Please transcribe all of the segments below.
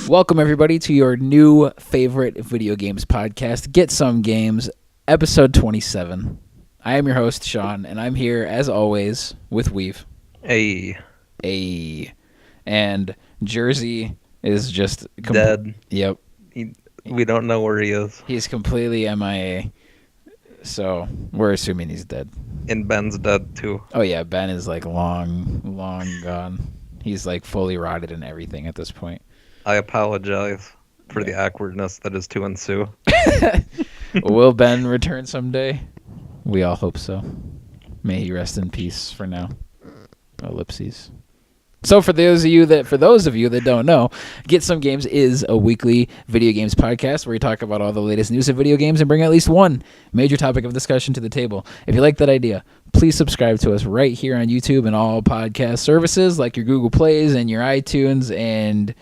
Welcome, everybody, to your new favorite video games podcast, Get Some Games, episode 27. I am your host, Sean, and I'm here, as always, with Weave. Hey. And Jersey is just... Dead. Yep. We don't know where he is. He's completely MIA, so we're assuming he's dead. And Ben's dead, too. Oh, yeah, Ben is, long gone. He's, fully rotted and everything at this point. I apologize for the awkwardness that is to ensue. Will Ben return someday? We all hope so. May he rest in peace for now. Ellipses. So for those of you that don't know, Get Some Games is a weekly video games podcast where we talk about all the latest news of video games and bring at least one major topic of discussion to the table. If you like that idea, please subscribe to us right here on YouTube and all podcast services like your Google Plays and your iTunes and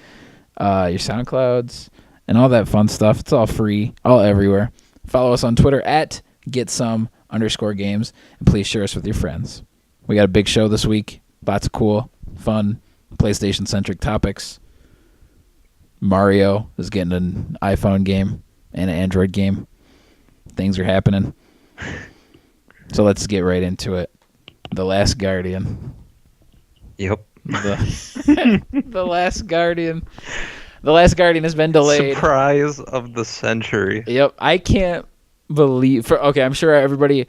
your SoundClouds and all that fun stuff. It's all free, all everywhere. Follow us on Twitter at @GetSome_games, and please share us with your friends. We got a big show this week. Lots of cool, fun, PlayStation-centric topics. Mario is getting an iPhone game and an Android game. Things are happening. So let's get right into it. The Last Guardian. Yep. The Last Guardian. The Last Guardian has been delayed. Surprise of the century. Yep. I can't believe... I'm sure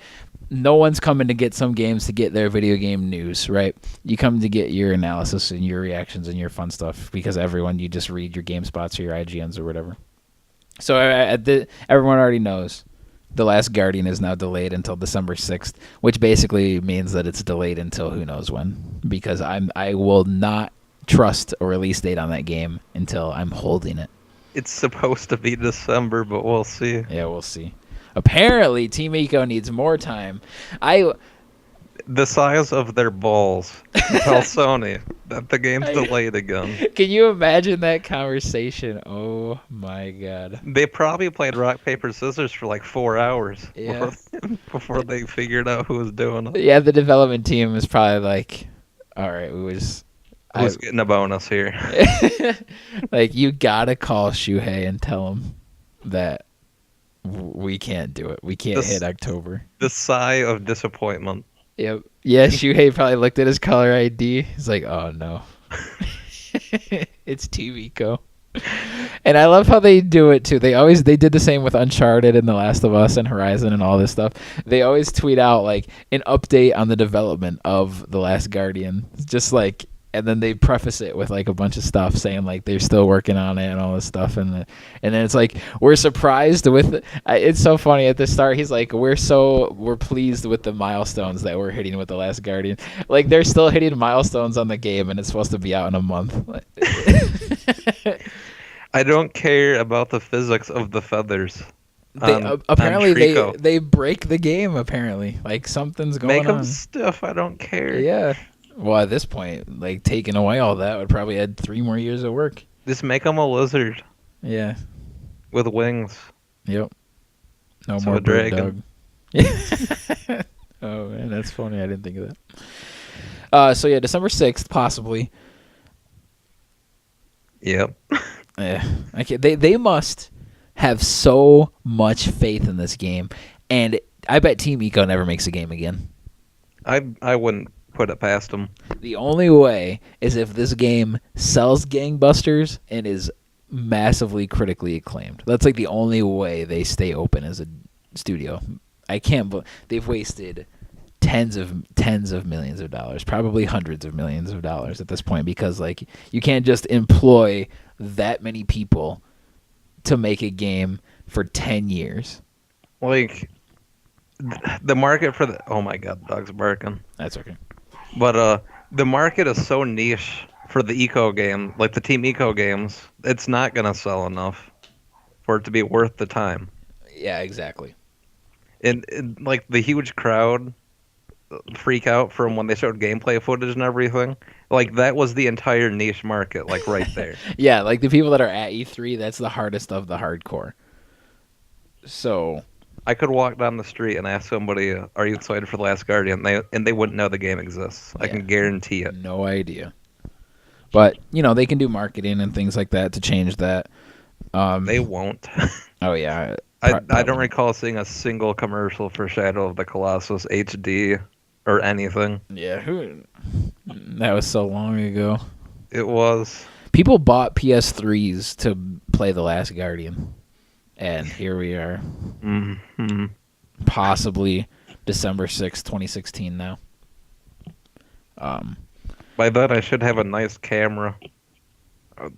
no one's coming to Get Some Games to get their video game news, right? You come to get your analysis and your reactions and your fun stuff because you just read your GameSpots or your IGNs or whatever. So everyone already knows The Last Guardian is now delayed until December 6th, which basically means that it's delayed until who knows when, because I will not trust a release date on that game until I'm holding it. It's supposed to be December, but we'll see. Yeah, we'll see. Apparently, Team Eco needs more time. The size of their balls tell Sony that the game's delayed again. Can you imagine that conversation? Oh my god. They probably played rock, paper, scissors for like 4 hours before they figured out who was doing it. Yeah, the development team is probably like, all right, who's getting a bonus here? You gotta call Shuhei and tell him that we can't do it. We can't hit October. The sigh of disappointment. Yep. Yeah, Shuhei probably looked at his caller ID. He's like, oh no. It's Team Eco. And I love how they do it too. They did the same with Uncharted and The Last of Us and Horizon and all this stuff. They always tweet out an update on the development of The Last Guardian. Just and then they preface it with a bunch of stuff saying they're still working on it and all this stuff, and then it's we're surprised with it's so funny at the start. He's like, we're pleased with the milestones that we're hitting with The Last Guardian. They're still hitting milestones on the game, and it's supposed to be out in a month. I don't care about the physics of the feathers. Apparently they break the game. Apparently, something's going on. Make them stiff. I don't care. Yeah. Well, at this point, taking away all that would probably add 3 more years of work. Just make them a lizard. Yeah. With wings. Yep. No so more a dragon. Dog. Oh man, that's funny. I didn't think of that. So yeah, December 6th, possibly. Yep. Yeah. They must have so much faith in this game, and I bet Team Eco never makes a game again. I wouldn't put it past them. The only way is if this game sells gangbusters and is massively critically acclaimed. That's the only way they stay open as a studio. I can't believe they've wasted tens of millions of dollars, probably hundreds of millions of dollars at this point, because you can't just employ that many people to make a game for 10 years. The market for the... Oh my god, the dog's barking. That's okay. But the market is so niche for the Eco game, the Team Eco games, it's not going to sell enough for it to be worth the time. Yeah, exactly. And the huge crowd freak out from when they showed gameplay footage and everything, that was the entire niche market, right there. Yeah, the people that are at E3, that's the hardest of the hardcore. So... I could walk down the street and ask somebody, "Are you excited for The Last Guardian?" And they wouldn't know the game exists. I can guarantee it. No idea. But they can do marketing and things like that to change that. They won't. Oh yeah, I don't recall seeing a single commercial for Shadow of the Colossus HD or anything. Yeah, that was so long ago. It was. People bought PS3s to play The Last Guardian, and here we are. Mm-hmm. Possibly December 6th, 2016 now. By then, I should have a nice camera.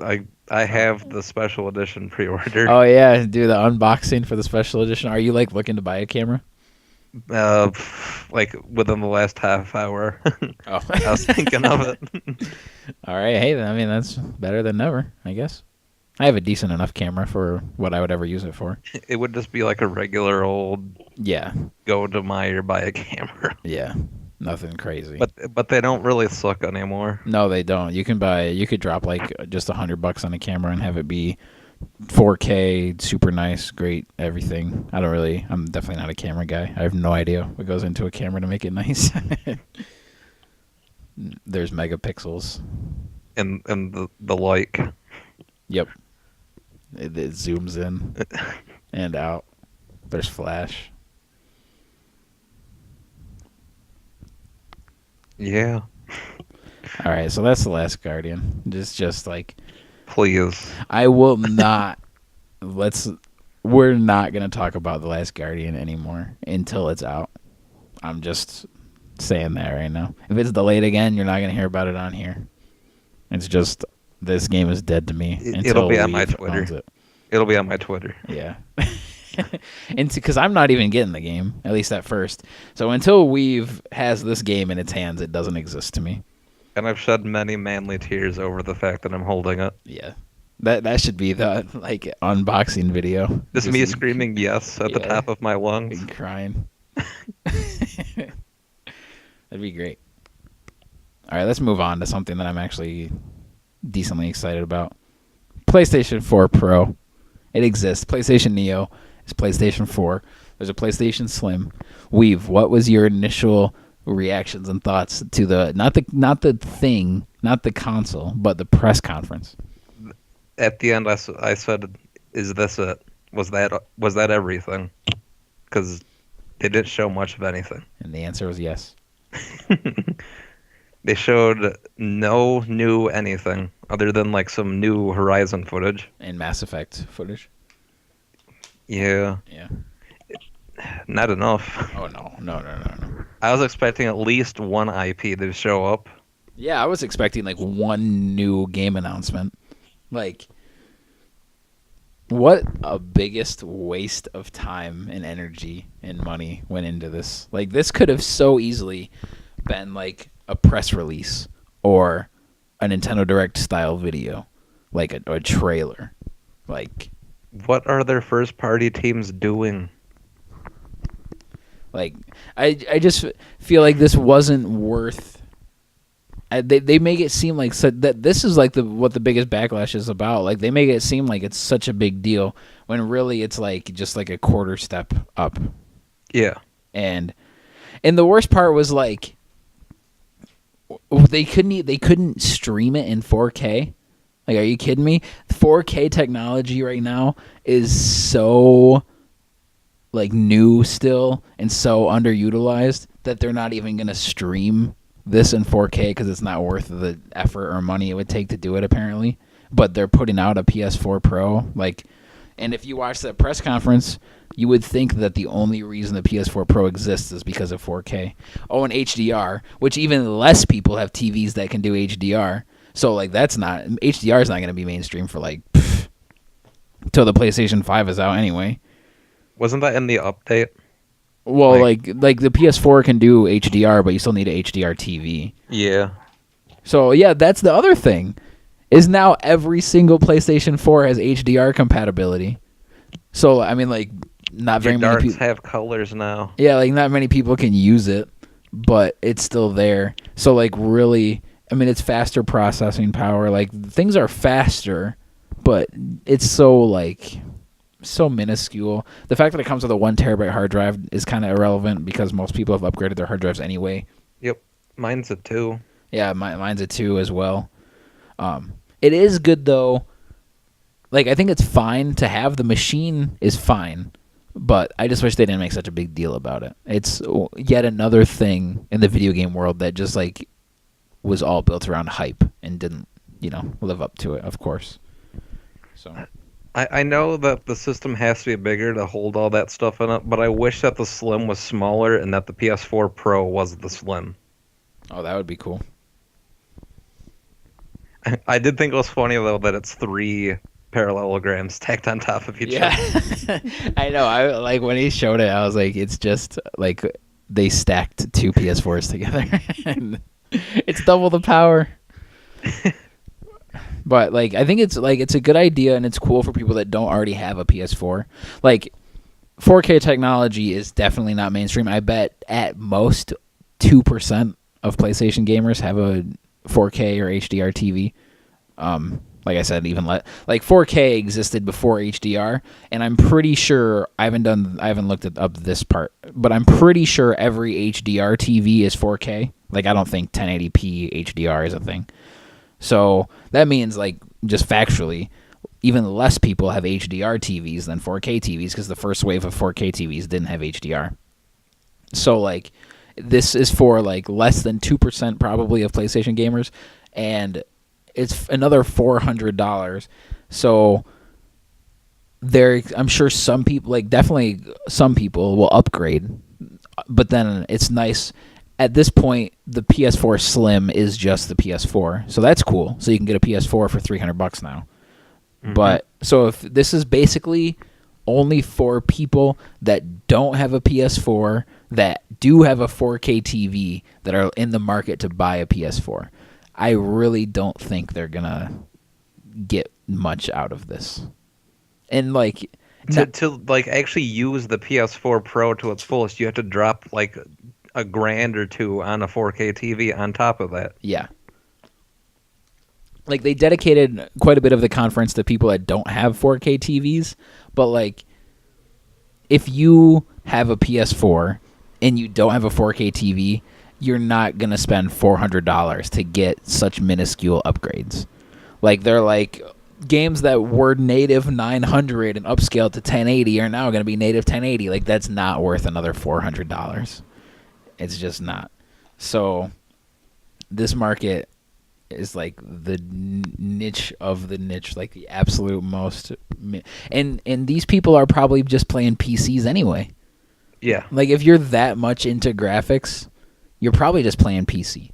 I have the special edition pre-ordered. Oh yeah, do the unboxing for the special edition. Are you looking to buy a camera? Like within the last half hour. Oh, I was thinking of it. All right. Hey, I mean that's better than never, I guess. I have a decent enough camera for what I would ever use it for. It would just be like a regular old. Yeah. Go to Meijer, buy a camera. Yeah. Nothing crazy. But they don't really suck anymore. No, they don't. You could drop just $100 on a camera and have it be 4K, super nice, great, everything. I'm definitely not a camera guy. I have no idea what goes into a camera to make it nice. There's megapixels. And the like. Yep. It zooms in and out. There's flash. Yeah. All right, so that's The Last Guardian. Just please. I will not. We're not gonna talk about The Last Guardian anymore until it's out. I'm just saying that right now. If it's delayed again, you're not gonna hear about it on here. It's just this game is dead to me. It'll be on my Twitter. It'll be on my Twitter. Yeah. And because I'm not even getting the game, at least at first. So until Weave has this game in its hands, it doesn't exist to me. And I've shed many manly tears over the fact that I'm holding it. Yeah. That should be the unboxing video. Just me screaming yes at the top of my lungs. And crying. That'd be great. All right, let's move on to something that I'm actually decently excited about. PlayStation 4 Pro. It exists. PlayStation Neo is PlayStation 4. There's a PlayStation Slim. Weave, what was your initial reactions and thoughts to the not the console, but the press conference? At the end, I said, "Is this it? Was that everything?" Because they didn't show much of anything. And the answer was yes. They showed no new anything other than some new Horizon footage and Mass Effect footage. Yeah. Yeah. Not enough. Oh no. I was expecting at least one IP to show up. Yeah, I was expecting one new game announcement. What a biggest waste of time and energy and money went into this. This could have so easily been a press release or a Nintendo Direct style video, a trailer. What are their first party teams doing? I just feel like this wasn't worth. They make it seem that this is what the biggest backlash is about. They make it seem like it's such a big deal when really it's just a quarter step up. Yeah. And the worst part was they couldn't stream it in 4K. Are you kidding me? 4K technology right now is so new still and so underutilized that they're not even gonna stream this in 4K because it's not worth the effort or money it would take to do it apparently. But they're putting out a PS4 Pro, and if you watch that press conference, you would think that the only reason the PS4 Pro exists is because of 4K. Oh, and HDR, which even less people have TVs that can do HDR. So HDR is not going to be mainstream for till the PlayStation 5 is out anyway. Wasn't that in the update? Well, the PS4 can do HDR, but you still need a HDR TV. Yeah. So yeah, that's the other thing. Is now every single PlayStation 4 has HDR compatibility. So I mean, not very many people have colors now. Yeah, not many people can use it, but it's still there. So really, I mean, it's faster processing power. Things are faster, but it's so minuscule. The fact that it comes with a 1 terabyte hard drive is kind of irrelevant because most people have upgraded their hard drives anyway. Yep, mine's a 2. Yeah, mine's a 2 as well. It is good though. Like, I think it's fine to have. The machine is fine, but I just wish they didn't make such a big deal about it. It's yet another thing in the video game world that just like was all built around hype and didn't, live up to it, of course. So I know that the system has to be bigger to hold all that stuff in it, but I wish that the Slim was smaller and that the PS4 Pro was the Slim. oh, that would be cool. I did think it was funny though that it's 3 parallelograms stacked on top of each other. Yeah. I know. I like when he showed it, I was like, it's just like they stacked 2 PS4s together. And it's double the power. But like I think it's a good idea, and it's cool for people that don't already have a PS4. Like 4K technology is definitely not mainstream. I bet at most 2% of PlayStation gamers have a 4K or HDR TV. Like I said, even like 4K existed before HDR, and I'm pretty sure I haven't looked up this part, but I'm pretty sure every HDR TV is 4K. Like I don't think 1080p HDR is a thing. So that means like just factually, even less people have HDR TVs than 4K TVs because the first wave of 4K TVs didn't have HDR. So like this is for like less than 2% probably of PlayStation gamers, and it's another $400. So I'm sure some people, like definitely some people will upgrade, but then it's nice. At this point, the PS4 Slim is just the PS4, so that's cool. So you can get a PS4 for $300 now. Mm-hmm. But so if this is basically only for people that don't have a PS4, that do have a 4K TV, that are in the market to buy a PS4, I really don't think they're gonna get much out of this. And like to like actually use the PS4 Pro to its fullest, you have to drop like $1,000 or $2 on a 4K TV on top of that. Yeah. Like they dedicated quite a bit of the conference to people that don't have 4K TVs, but like if you have a PS4 and you don't have a 4K TV, you're not going to spend $400 to get such minuscule upgrades. Like they're like games that were native 900 and upscaled to 1080 are now going to be native 1080. Like that's not worth another $400. It's just not. So this market is like the niche of the niche, like the absolute most. And these people are probably just playing PCs anyway. Yeah. Like if you're that much into graphics, you're probably just playing PC.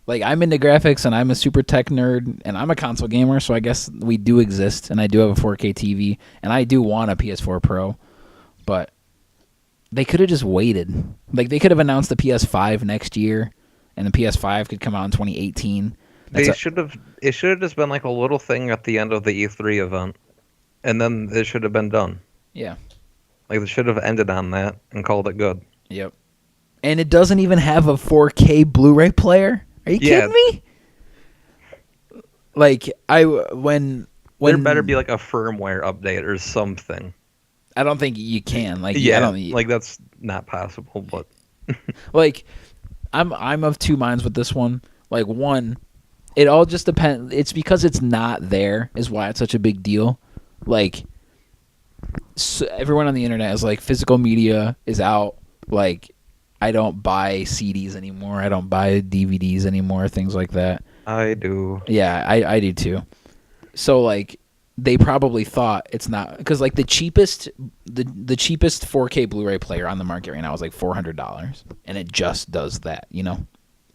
Like I'm into graphics and I'm a super tech nerd and I'm a console gamer, so I guess we do exist, and I do have a 4K TV and I do want a PS4 Pro, but they could have just waited. Like they could have announced the PS5 next year, and the PS5 could come out in 2018. It should have just been like a little thing at the end of the E3 event, and then it should have been done. Yeah. Like they should have ended on that and called it good. Yep. And it doesn't even have a 4K Blu-ray player? Are you kidding me? Like when there better be like a firmware update or something. I don't think you can. Like yeah, like that's not possible. But like I'm of two minds with this one. Like one, it all just depends. It's because it's not there is why it's such a big deal. Like so everyone on the internet is like physical media is out. Like I don't buy CDs anymore. I don't buy DVDs anymore. Things like that. I do. Yeah, I do too. So like they probably thought it's not, because like the cheapest 4K Blu-ray player on the market right now is like $400, and it just does that, Yeah.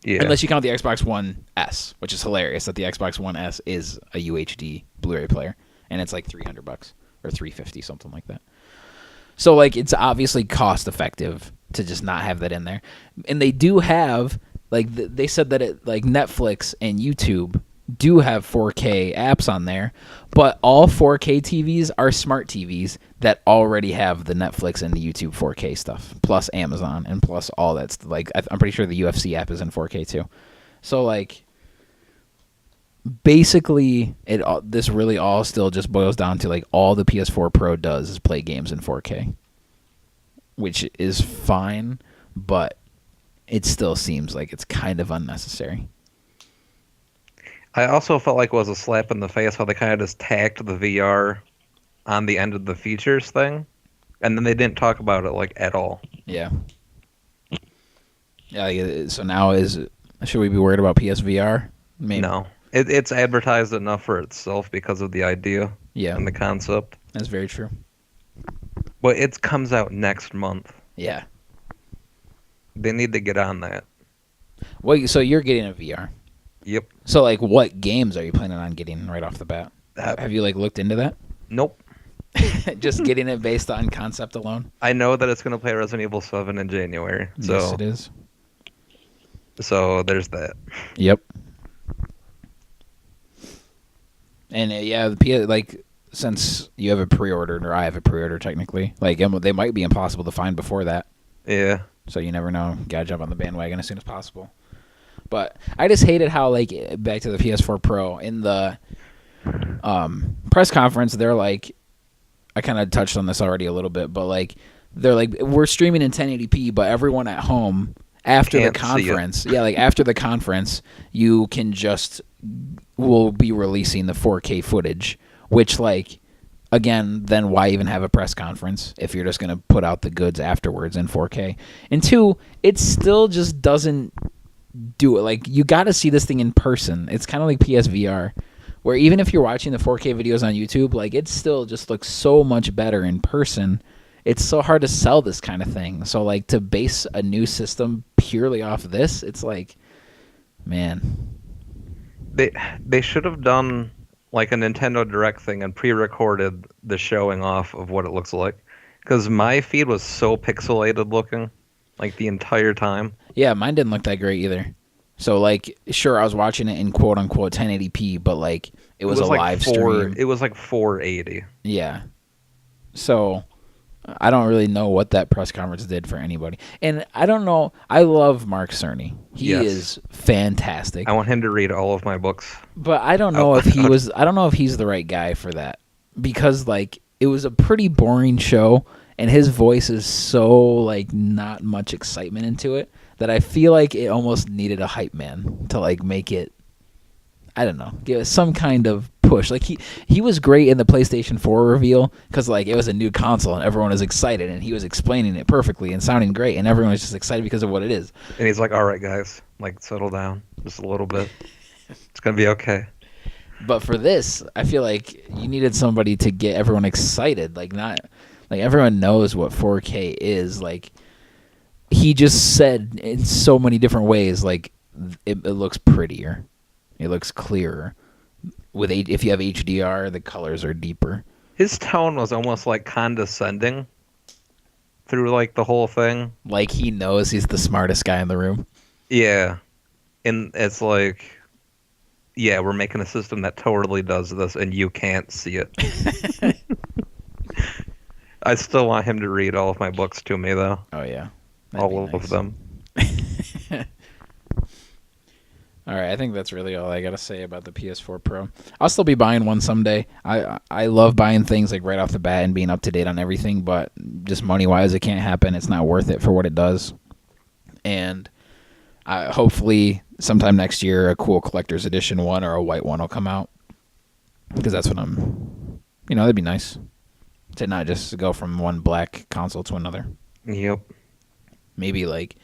Unless you count the Xbox One S, which is hilarious that the Xbox One S is a UHD Blu-ray player, and it's like $300 or $350, something like that. So like it's obviously cost effective to just not have that in there, and they do have like they said that it like Netflix and YouTube do have 4K apps on there, but all 4K TVs are smart TVs that already have the Netflix and the YouTube 4K stuff, plus Amazon, and plus all that's like I'm pretty sure the UFC app is in 4K too. So like basically this really all still just boils down to like all the PS4 Pro does is play games in 4K, which is fine, but it still seems like it's kind of unnecessary. I also felt like it was a slap in the face how they kind of just tacked the VR on the end of the features thing, and then they didn't talk about it like at all. Yeah. Yeah. So now should we be worried about PSVR? Maybe. No, it's advertised enough for itself because of the idea Yeah. and the concept. That's very true. But it comes out next month. Yeah. They need to get on that. Well, so you're getting a VR. Yep. So like, what games are you planning on getting right off the bat? Uh, Have you like looked into that? Nope. Just getting it based on concept alone? I know that it's going to play Resident Evil 7 in January. So, Yes, it is. So there's that. Yep. And yeah, since you have a pre-order, or I have a pre-order technically, like they might be impossible to find before that. Yeah. So you never know. Gotta jump on the bandwagon as soon as possible. But I just hated how, like, back to the PS4 Pro, in the press conference, they're like, I kind of touched on this already a little bit, but like, they're like, we're streaming in 1080p, but everyone at home after the conference, after the conference, you can we'll be releasing the 4K footage, which, like, again, then why even have a press conference if you're just going to put out the goods afterwards in 4K? And two, it still just doesn't do it. Like, you got to see this thing in person. It's kind of like PSVR, where even if you're watching the 4K videos on YouTube, like, it still just looks so much better in person. It's so hard to sell this kind of thing. So, like, to base a new system purely off this, it's like, man. They should have done like a Nintendo Direct thing and pre-recorded the showing off of what it looks like, because my feed was so pixelated looking, like, the entire time. Yeah, mine didn't look that great either. So, like, sure, I was watching it in quote-unquote 1080p, but, like, it was a like live stream. It was like 480. Yeah. So, I don't really know what that press conference did for anybody. And I don't know. I love Mark Cerny. He is fantastic. I want him to read all of my books. But I don't know if I don't know if he's the right guy for that. Because, like, it was a pretty boring show, and his voice is so, like, not much excitement into it, that I feel like it almost needed a hype man to, like, make it, I don't know, give it some kind of push. Like, he was great in the PlayStation 4 reveal, because, like, it was a new console and everyone was excited, and he was explaining it perfectly and sounding great, and everyone was just excited because of what it is. And he's like, all right, guys, like, settle down just a little bit. It's gonna be okay. But for this, I feel like you needed somebody to get everyone excited. Like, not like everyone knows what 4K is. Like, he just said in so many different ways, like, it looks prettier, it looks clearer. If you have HDR, the colors are deeper. His tone was almost like condescending through, like, the whole thing. Like, he knows he's the smartest guy in the room. Yeah. And it's like, yeah, we're making a system that totally does this, and you can't see it. I still want him to read all of my books to me, though. Oh, yeah. All of them. All right, I think that's really all I got to say about the PS4 Pro. I'll still be buying one someday. I love buying things, like, right off the bat and being up to date on everything, but just money-wise, it can't happen. It's not worth it for what it does. And hopefully sometime next year, a cool collector's edition one or a white one will come out, because that's what that'd be nice to not just go from one black console to another. Yep. Maybe, like,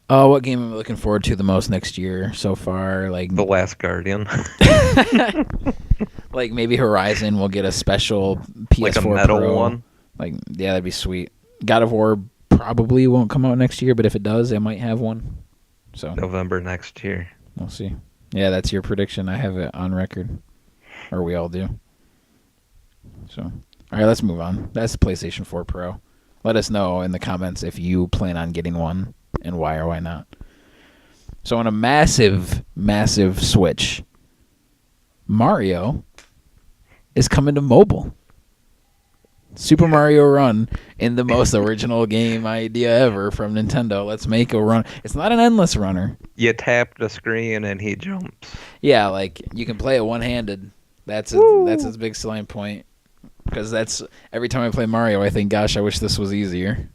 what game am I looking forward to the most next year so far? Like, The Last Guardian. Like, maybe Horizon will get a special PS4 like a metal Pro one. Like, yeah, that'd be sweet. God of War probably won't come out next year, but if it does, it might have one. So November next year. we'll see. Yeah, that's your prediction. I have it on record, or we all do. So, all right, let's move on. That's the PlayStation 4 Pro. Let us know in the comments if you plan on getting one and why or why not. So, on a massive, massive switch, Mario is coming to mobile. Super Mario Run, in the most original game idea ever from Nintendo. Let's make a run. It's not an endless runner. You tap the screen and he jumps. Yeah, like, you can play it one-handed. That's its big selling point. Because that's, every time I play Mario, I think, gosh, I wish this was easier.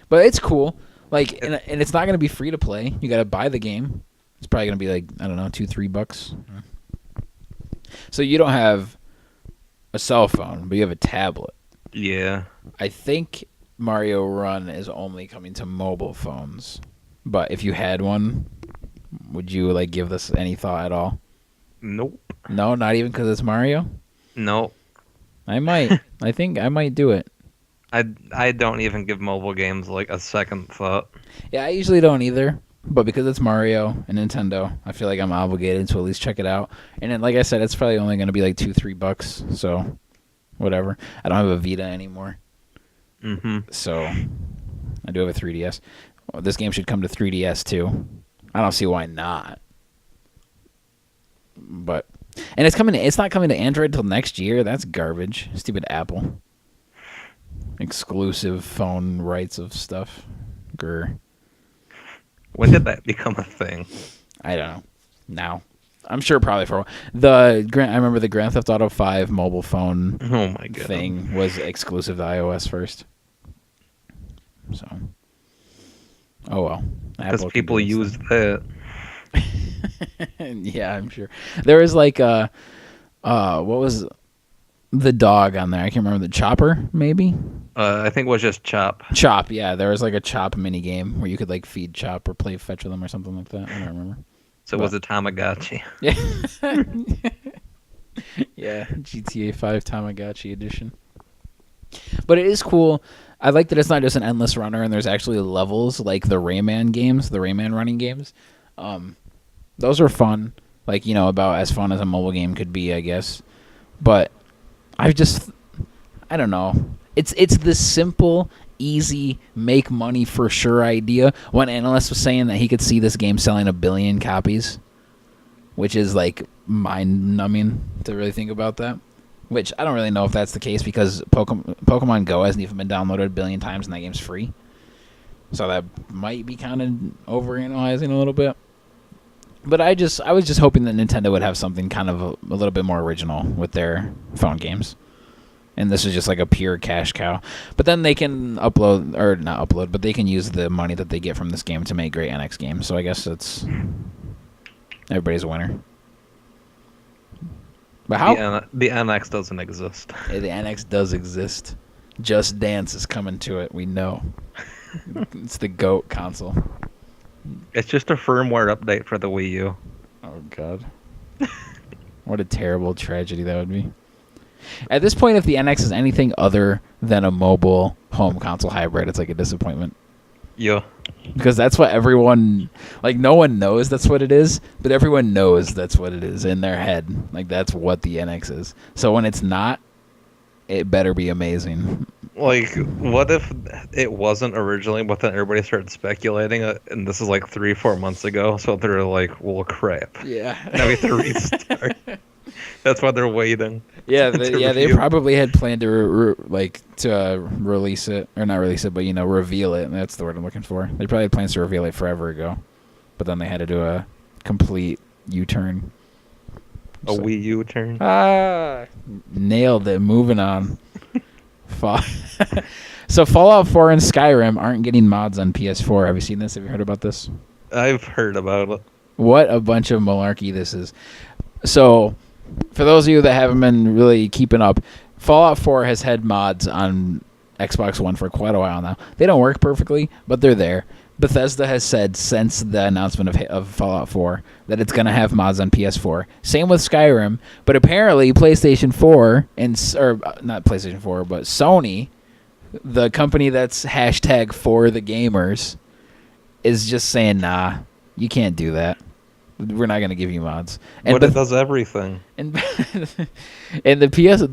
But it's cool. Like, and it's not going to be free to play. You got to buy the game. It's probably gonna be like, I don't know, $2-3. So you don't have a cell phone, but you have a tablet. Yeah. I think Mario Run is only coming to mobile phones. But if you had one, would you like give this any thought at all? Nope. No, not even because it's Mario? Nope. I might. I think I might do it. I don't even give mobile games like a second thought. Yeah, I usually don't either. But because it's Mario and Nintendo, I feel like I'm obligated to at least check it out. And then, like I said, it's probably only going to be like $2-3. So, whatever. I don't have a Vita anymore. So, I do have a 3DS. Well, this game should come to 3DS too. I don't see why not. But, and it's not coming to Android till next year. That's garbage. Stupid Apple. Exclusive phone rights of stuff. Grr. When did that become a thing? I don't know. Now, I'm sure probably for a while. I remember the Grand Theft Auto 5 mobile phone thing was exclusive to iOS first. So, oh well. Because people used that. Yeah, I'm sure. There was like what was the dog on there? I can't remember. The Chopper, maybe? I think it was just Chop. Chop, yeah. There was like a Chop mini game where you could like feed Chop or play fetch with them or something like that. I don't remember. So it was a Tamagotchi. Yeah. Yeah, GTA 5 Tamagotchi edition. But it is cool. I like that it's not just an endless runner and there's actually levels like the Rayman games, the Rayman running games. Those are fun. Like, about as fun as a mobile game could be, I guess. But I don't know. It's the simple, easy, make money for sure idea. One analyst was saying that he could see this game selling 1 billion copies, which is like mind-numbing to really think about that. Which I don't really know if that's the case because Pokemon Go hasn't even been downloaded 1 billion times and that game's free. So that might be kind of overanalyzing a little bit. But I was just hoping that Nintendo would have something kind of a little bit more original with their phone games. And this is just like a pure cash cow. But then they can not upload, but they can use the money that they get from this game to make great NX games. So I guess everybody's a winner. But how? The NX doesn't exist. Yeah, the NX does exist. Just Dance is coming to it. We know. It's the GOAT console. It's just a firmware update for the Wii U. Oh, God. What a terrible tragedy that would be. At this point, if the NX is anything other than a mobile home console hybrid, it's like a disappointment. Yeah. Because that's what everyone... Like, no one knows that's what it is, but everyone knows that's what it is in their head. Like, that's what the NX is. So when it's not, it better be amazing. Like, what if it wasn't originally, but then everybody started speculating it, and this is like 3-4 months ago, so they're like, well, crap. Yeah. Now we have to restart. That's why they're waiting. Yeah, they probably had planned to release it, or not release it, but reveal it. That's the word I'm looking for. They probably had plans to reveal it forever ago, but then they had to do a complete U-turn. Wii U turn. Nailed it. Moving on. So Fallout 4 and Skyrim aren't getting mods on PS4. Have you seen this? Have you heard about this? I've heard about it. What a bunch of malarkey this is. So, for those of you that haven't been really keeping up, Fallout 4 has had mods on Xbox One for quite a while now. They don't work perfectly, but they're there. Bethesda has said since the announcement of Fallout 4 that it's going to have mods on PS4. Same with Skyrim, but apparently PlayStation 4, not PlayStation 4, but Sony, the company that's hashtag for the gamers, is just saying, nah, you can't do that. We're not going to give you mods. But it does everything. And the PS,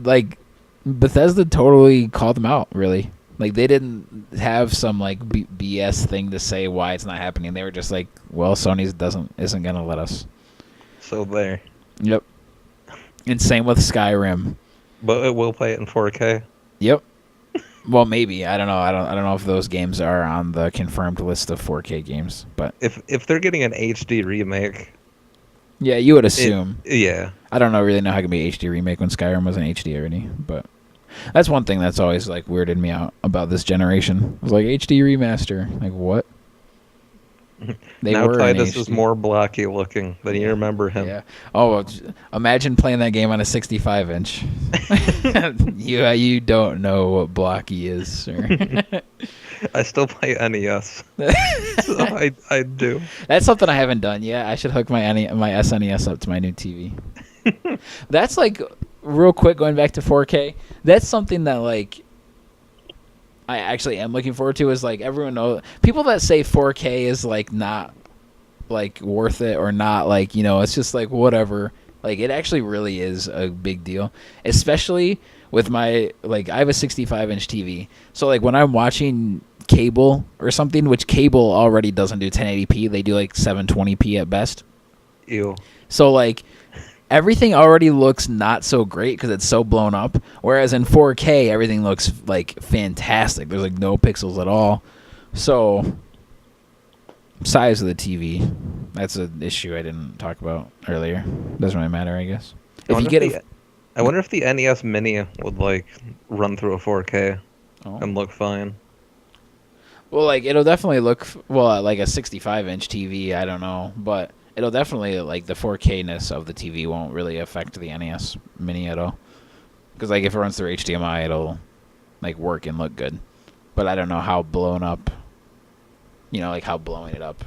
Bethesda totally called them out, really. Like, they didn't have some, BS thing to say why it's not happening. They were just like, well, Sony isn't going to let us. So there. Yep. And same with Skyrim. But it will play it in 4K? Yep. Well, maybe. I don't know. I don't know if those games are on the confirmed list of 4K games. But if they're getting an HD remake... Yeah, you would assume. Yeah. I don't really know how it can be an HD remake when Skyrim was an HD already, but... That's one thing that's always weirded me out about this generation. It was HD remaster. Like, what? They Now were in Titus is HD. more blocky looking than you remember him. Yeah. Oh, imagine playing that game on a 65-inch. You don't know what blocky is, sir. I still play NES, so I do. That's something I haven't done yet. I should hook my my SNES up to my new TV. That's like real quick going back to 4K. That's something that like I actually am looking forward to. Is like everyone knows people that say 4K is like not like worth it or not like it's just like whatever. Like it actually really is a big deal, especially with my like I have a 65-inch TV. So like when I'm watching cable or something, which cable already doesn't do 1080p, they do like 720p at best. Ew. So like everything already looks not so great because it's so blown up. Whereas in 4K, everything looks like fantastic. There's like no pixels at all. So size of the TV, that's an issue I didn't talk about earlier. Doesn't really matter, I guess. I wonder if the NES Mini would like run through a 4K and look fine. Well, like it'll definitely look like a 65-inch TV. I don't know, but it'll definitely like the 4K-ness of the TV won't really affect the NES Mini at all. Because like if it runs through HDMI, it'll like work and look good. But I don't know how blown up. Like how blowing it up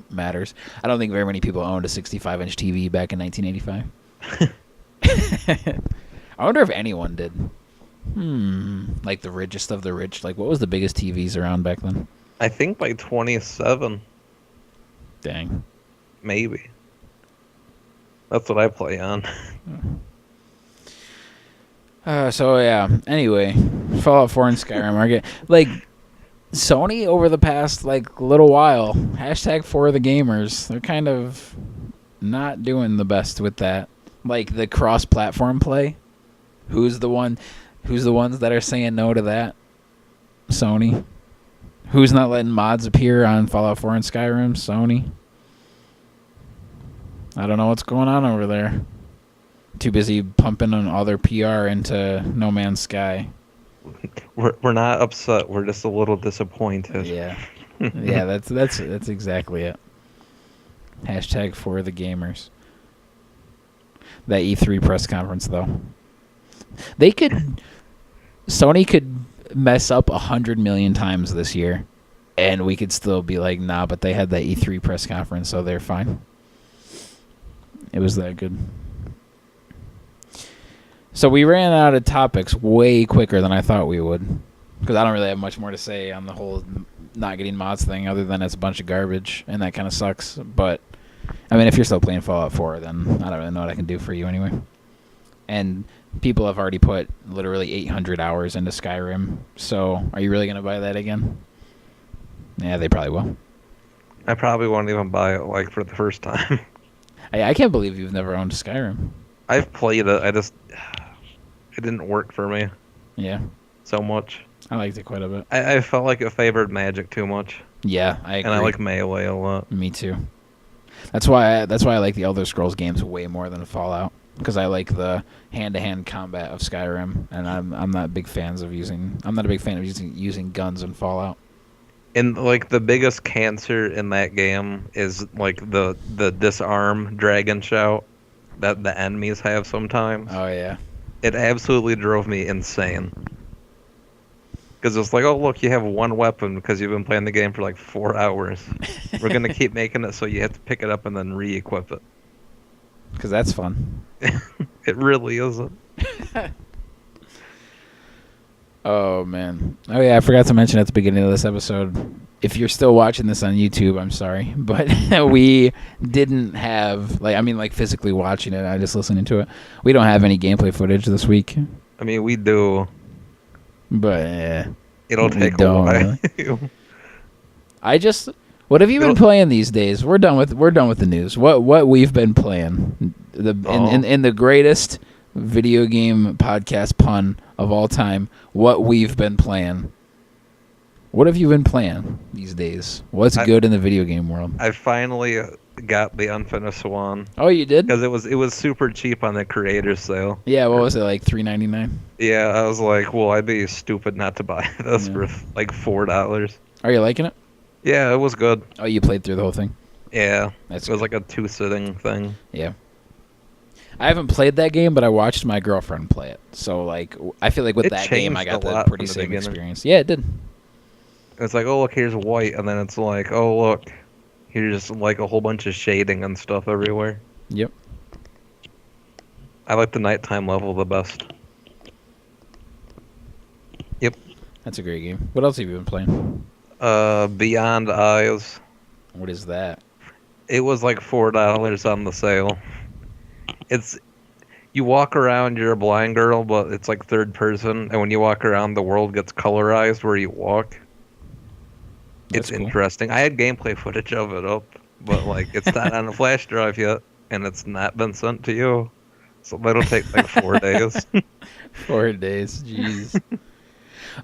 matters. I don't think very many people owned a 65-inch TV back in 1985. I wonder if anyone did. Like the richest of the rich. Like what was the biggest TVs around back then? I think like 27. Dang. Maybe. That's what I play on. So yeah. Anyway, Fallout 4 and Skyrim are like Sony over the past like little while. #for the gamers. They're kind of not doing the best with that. Like the cross-platform play. Who's the ones that are saying no to that? Sony. Who's not letting mods appear on Fallout 4 and Skyrim? Sony. I don't know what's going on over there. Too busy pumping on all their PR into No Man's Sky. We're not upset. We're just a little disappointed. Yeah. Yeah, that's exactly it. #for the gamers. That E3 press conference though. Sony could mess up 100 million times this year and we could still be like, nah, but they had that E3 press conference, so they're fine. It was that good. So we ran out of topics way quicker than I thought we would. Because I don't really have much more to say on the whole not getting mods thing other than it's a bunch of garbage and that kind of sucks. But, I mean, if you're still playing Fallout 4, then I don't really know what I can do for you anyway. And people have already put literally 800 hours into Skyrim. So are you really going to buy that again? Yeah, they probably will. I probably won't even buy it like for the first time. I can't believe you've never owned Skyrim. I've played it. It didn't work for me. Yeah. So much. I liked it quite a bit. I felt like it favored magic too much. Yeah, I agree. And I like melee a lot. Me too. That's why I like the Elder Scrolls games way more than Fallout, because I like the hand-to-hand combat of Skyrim, and I'm not a big fan of using guns in Fallout. And like the biggest cancer in that game is like the disarm dragon shout that the enemies have sometimes. Oh yeah. It absolutely drove me insane. Because it's like, oh look, you have one weapon because you've been playing the game for like 4 hours. We're gonna keep making it so you have to pick it up and then re-equip it. Because that's fun. It really isn't. Oh man. Oh yeah, I forgot to mention at the beginning of this episode. If you're still watching this on YouTube, I'm sorry, but we didn't have physically watching it. I just listening to it. We don't have any gameplay footage this week. I mean, we do, but it'll take a while. What have you been playing these days? We're done with the news. What we've been playing in the greatest video game podcast pun of all time. What we've been playing. What have you been playing these days? What's good in the video game world? I finally got the Unfinished Swan. Oh, you did? Because it was super cheap on the creator's sale. Yeah, what was it, like $3.99? Yeah, I was like, well, I'd be stupid not to buy this for like $4. Are you liking it? Yeah, it was good. Oh, you played through the whole thing? Yeah, That's it was good. like a 2-sitting thing. Yeah. I haven't played that game, but I watched my girlfriend play it. So, like, I feel like with It that game, I changed a got the lot pretty from the same beginning. experience. Yeah, it did. It's like, oh look, here's white, and then it's like, oh look, here's like a whole bunch of shading and stuff everywhere. Yep. I like the nighttime level the best. Yep. That's a great game. What else have you been playing? Beyond Eyes. What is that? It was like $4 on the sale. It's you walk around, you're a blind girl, but it's like third person, and when you walk around, the world gets colorized where you walk. That's It's cool. interesting. I had gameplay footage of it up, but like it's not on a flash drive yet, and it's not been sent to you. So that'll take like 4 days. 4 days. Jeez.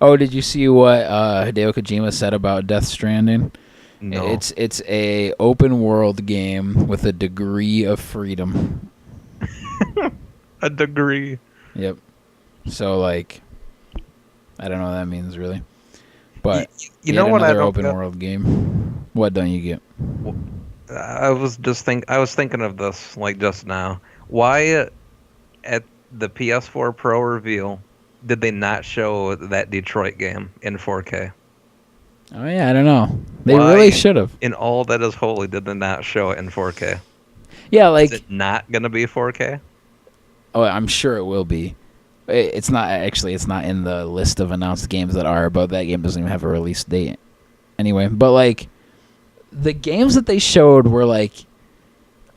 Oh, did you see what Hideo Kojima said about Death Stranding? No. It's a open world game with a degree of freedom. A degree. Yep. So like, I don't know what that means really, but You yet know what I another don't open get? world game. What don't you get? I was thinking of this like just now. Why at the PS4 Pro reveal did they not show that Detroit game in 4K? Oh yeah, I don't know. They Why really should have. In All That Is Holy did they not show it in 4K? Yeah, Is like it not gonna be 4K? oh, I'm sure it will be. It's not actually. It's not in the list of announced games that are, but that game doesn't even have a release date. Anyway, but like the games that they showed were like,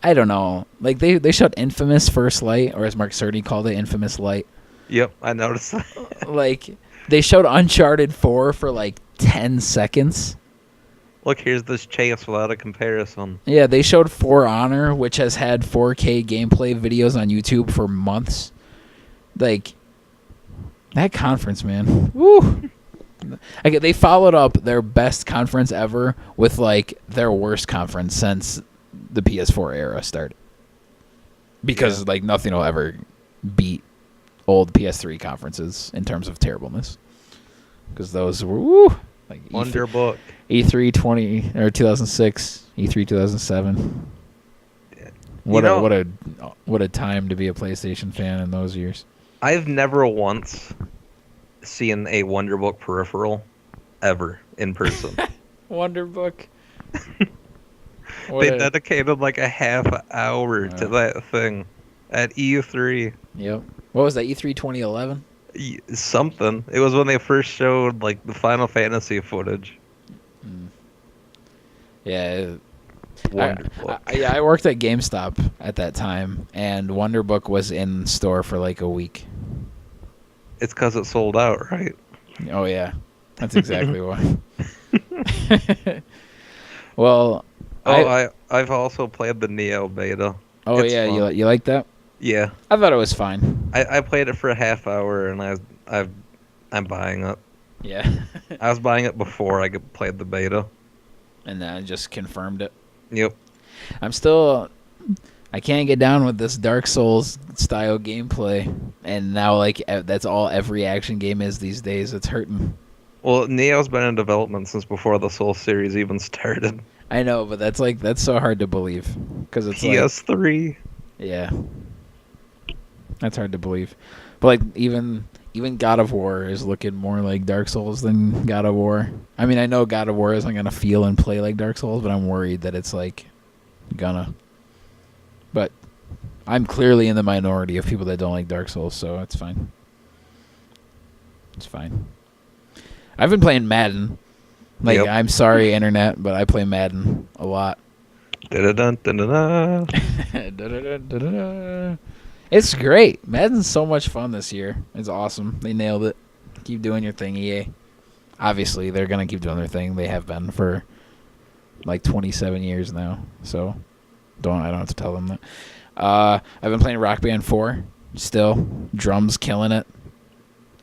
I don't know. Like they showed Infamous First Light, or as Mark Cerny called it, Infamous Light. Yep, I noticed that. Like they showed Uncharted 4 for like 10 seconds. Look, here's this chase without a comparison. Yeah, they showed For Honor, which has had 4K gameplay videos on YouTube for months. Like that conference, man. Woo. Like, they followed up their best conference ever with like their worst conference since the PS4 era started. Because like nothing will ever beat old PS3 conferences in terms of terribleness. Because those were woo, like Wonderbook. E3 20 or 2006, E3 2007. What a time to be a PlayStation fan in those years. I've never once seen a Wonderbook peripheral ever in person. Wonderbook. They dedicated like a half hour to that thing at E3. Yep. What was that? E3 2011? Something. It was when they first showed like the Final Fantasy footage. Yeah. Wonderbook. I worked at GameStop at that time, and Wonderbook was in store for like a week. It's because it sold out, right? Oh yeah, that's exactly why. Well, I've also played the Neo beta. Oh It's yeah, fun. you like that? Yeah, I thought it was fine. I played it for a half hour and I'm buying it. Yeah. I was buying it before I played the beta. And then I just confirmed it. Yep. I can't get down with this Dark Souls style gameplay, and now like that's all every action game is these days. It's hurting. Well, Neo's been in development since before the Soul series even started. I know, but that's so hard to believe because it's PS3. Yeah, that's hard to believe. But like even God of War is looking more like Dark Souls than God of War. I mean, I know God of War isn't gonna feel and play like Dark Souls, but I'm worried that it's like gonna. But I'm clearly in the minority of people that don't like Dark Souls, so it's fine. It's fine. I've been playing Madden. Like, Yep. I'm sorry, Internet, but I play Madden a lot. Da-da-dun, da-da-da. Da-da-da-da-da-da. It's great. Madden's so much fun this year. It's awesome. They nailed it. Keep doing your thing, EA. Obviously, they're going to keep doing their thing. They have been for like 27 years now. So I don't have to tell them that. I've been playing Rock Band 4 still. Drums killing it.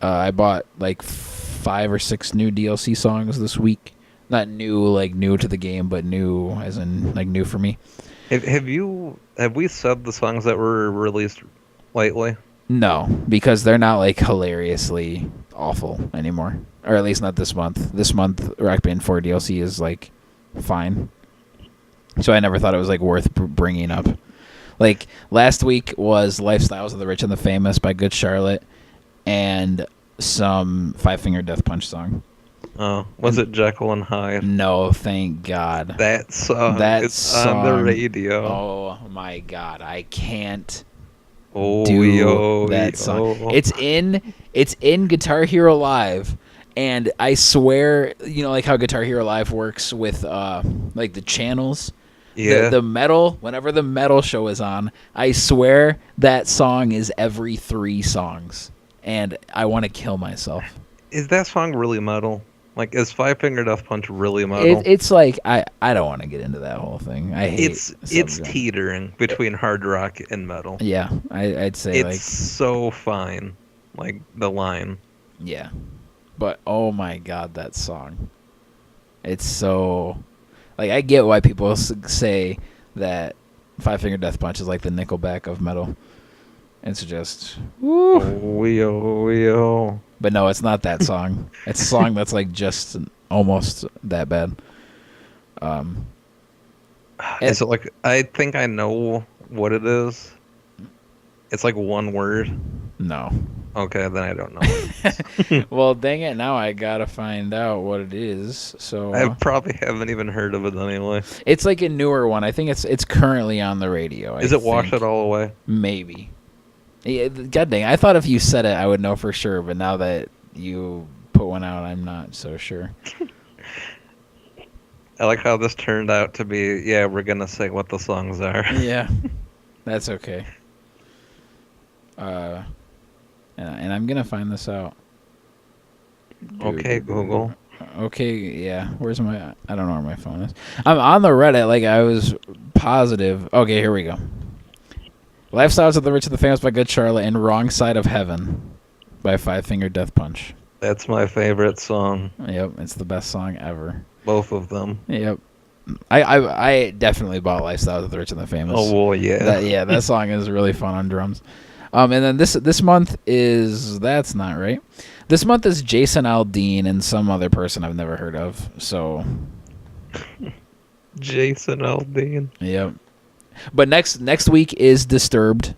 I bought like 5 or 6 new DLC songs this week. Not new, like new to the game, but new as in like new for me. Have we said the songs that were released lately? No, because they're not like hilariously awful anymore, or at least not this month. This month, Rock Band 4 DLC is like fine. So I never thought it was like worth bringing up. Like last week was "Lifestyles of the Rich and the Famous" by Good Charlotte, and some Five Finger Death Punch song. Oh, was it Jekyll and Hyde? No, thank God. That song. That it's song, on the radio. Oh my God, I can't Oh, do that song. It's in Guitar Hero Live, and I swear, like how Guitar Hero Live works with like the channels. Yeah. The metal, whenever the metal show is on, I swear that song is every 3 songs, and I want to kill myself. Is that song really metal? Like, is Five Finger Death Punch really metal? It's like I don't want to get into that whole thing. I hate it's teetering between hard rock and metal. Yeah, I'd say it's so fine, like the line. Yeah, but oh my God, that song! It's so like I get why people say that Five Finger Death Punch is like the Nickelback of metal. It's just woo. Oh, yo. But no, it's not that song. It's a song that's like just almost that bad. Is it like, I think I know what it is. It's like one word. No. Okay, then I don't know what it is. Well, dang it! Now I gotta find out what it is. So I probably haven't even heard of it anyway. It's like a newer one. I think it's currently on the radio. Is it Wash It All Away? Maybe. Yeah, God dang! I thought if you said it, I would know for sure. But now that you put one out, I'm not so sure. I like how this turned out to be. Yeah, we're gonna say what the songs are. Yeah, that's okay. And I'm gonna find this out. Okay, Google. Okay, yeah. Where's my? I don't know where my phone is. I'm on the Reddit. Like I was positive. Okay, here we go. Lifestyles of the Rich and the Famous by Good Charlotte and Wrong Side of Heaven by Five Finger Death Punch. That's my favorite song. Yep, it's the best song ever. Both of them. Yep. I definitely bought Lifestyles of the Rich and the Famous. Oh, well, yeah. That song is really fun on drums. And then this month is... That's not right. This month is Jason Aldean and some other person I've never heard of. So... Jason Aldean. Yep. But next week is Disturbed.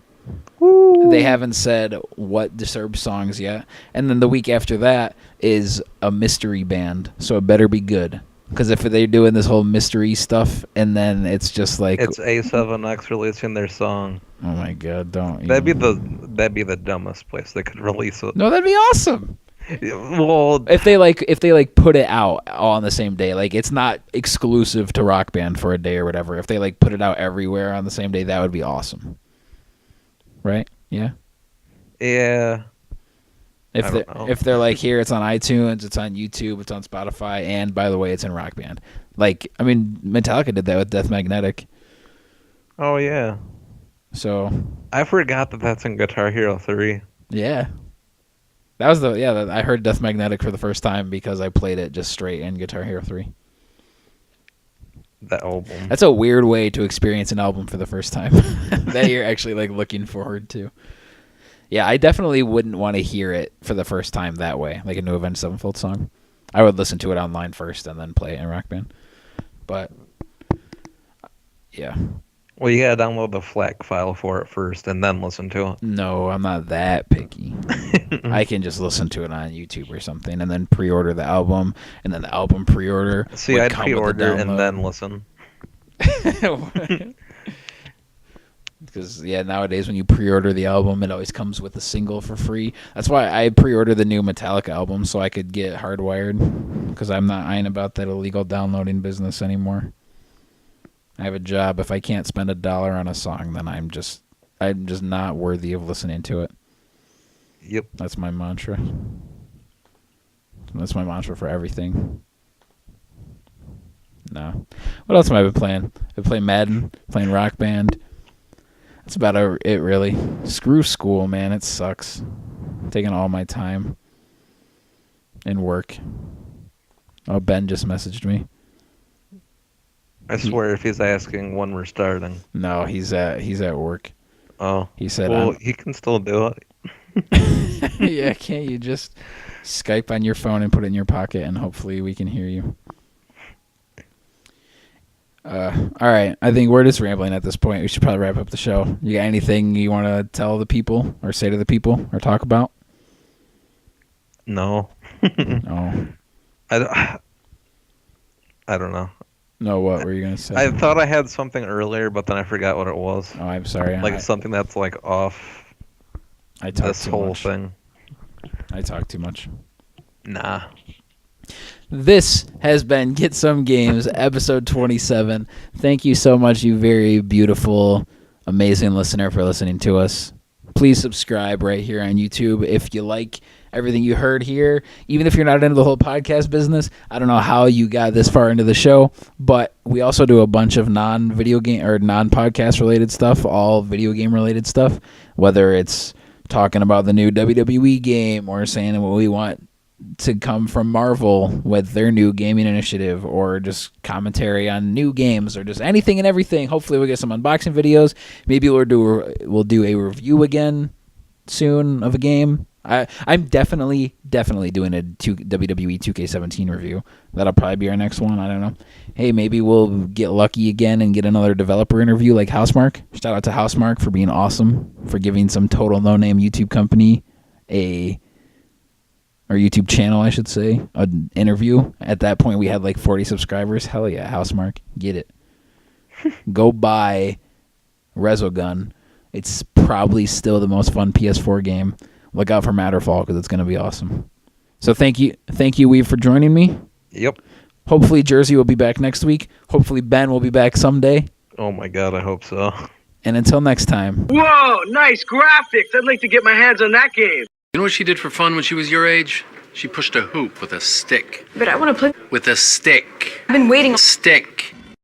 Woo. They haven't said what Disturbed songs yet. And then the week after that is a mystery band. So it better be good. Because if they're doing this whole mystery stuff and then it's just like... It's A7X releasing their song. Oh my God, don't... That'd be the dumbest place they could release it. No, that'd be awesome. Well, if they put it out all on the same day, like it's not exclusive to Rock Band for a day or whatever. If they like put it out everywhere on the same day, that would be awesome. Right? Yeah. Yeah. If they're like, here, it's on iTunes, it's on YouTube, it's on Spotify, and by the way, it's in Rock Band. Like, I mean, Metallica did that with Death Magnetic. Oh yeah. So I forgot that that's in Guitar Hero 3. Yeah. That was I heard Death Magnetic for the first time because I played it just straight in Guitar Hero 3. That album. That's a weird way to experience an album for the first time that you're actually like looking forward to. Yeah, I definitely wouldn't want to hear it for the first time that way, like a new Avenged Sevenfold song. I would listen to it online first and then play it in Rock Band. But yeah. Well, you gotta download the FLAC file for it first and then listen to it. No, I'm not that picky. I can just listen to it on YouTube or something and then pre-order the album, and then the album pre-order. See, I'd pre-order and then listen. Because, yeah, nowadays when you pre-order the album, it always comes with a single for free. That's why I pre-ordered the new Metallica album so I could get Hardwired, because I'm not eyeing about that illegal downloading business anymore. I have a job. If I can't spend $1 on a song, then I'm just not worthy of listening to it. Yep. That's my mantra. That's my mantra for everything. No. What else have I been playing? I've been playing Madden, playing Rock Band. That's about it, really. Screw school, man. It sucks. Taking all my time and work. Oh, Ben just messaged me. I swear, if he's asking when we're starting. No, he's at work. Oh. He said, well, he can still do it. Yeah, can't you just Skype on your phone and put it in your pocket and hopefully we can hear you? All right. I think we're just rambling at this point. We should probably wrap up the show. You got anything you want to tell the people or say to the people or talk about? No. No. I don't know. No, what were you going to say? I thought I had something earlier, but then I forgot what it was. Oh, I'm sorry. Like something that's like off this whole thing. I talk too much. Nah. This has been Get Some Games, episode 27. Thank you so much, you very beautiful, amazing listener, for listening to us. Please subscribe right here on YouTube if you like everything you heard here. Even if you're not into the whole podcast business, I don't know how you got this far into the show, but we also do a bunch of non-video game or non-podcast related stuff, all video game related stuff, whether it's talking about the new WWE game or saying what we want to come from Marvel with their new gaming initiative, or just commentary on new games, or just anything and everything. Hopefully we'll get some unboxing videos. Maybe we'll do a review again soon of a game. I'm definitely doing a WWE 2K17 review. That'll probably be our next one. I don't know. Hey, maybe we'll get lucky again and get another developer interview like Housemark. Shout out to Housemark for being awesome, for giving some total no-name YouTube company or YouTube channel, I should say, an interview. At that point, we had like 40 subscribers. Hell yeah, Housemark. Get it. Go buy Resogun. It's probably still the most fun PS4 game. Look out for Matterfall because it's going to be awesome. So thank you, Weave, for joining me. Yep. Hopefully Jersey will be back next week. Hopefully Ben will be back someday. Oh my God, I hope so. And until next time. Whoa, nice graphics. I'd like to get my hands on that game. You know what she did for fun when she was your age? She pushed a hoop with a stick. But I want to play. With a stick. I've been waiting. Stick.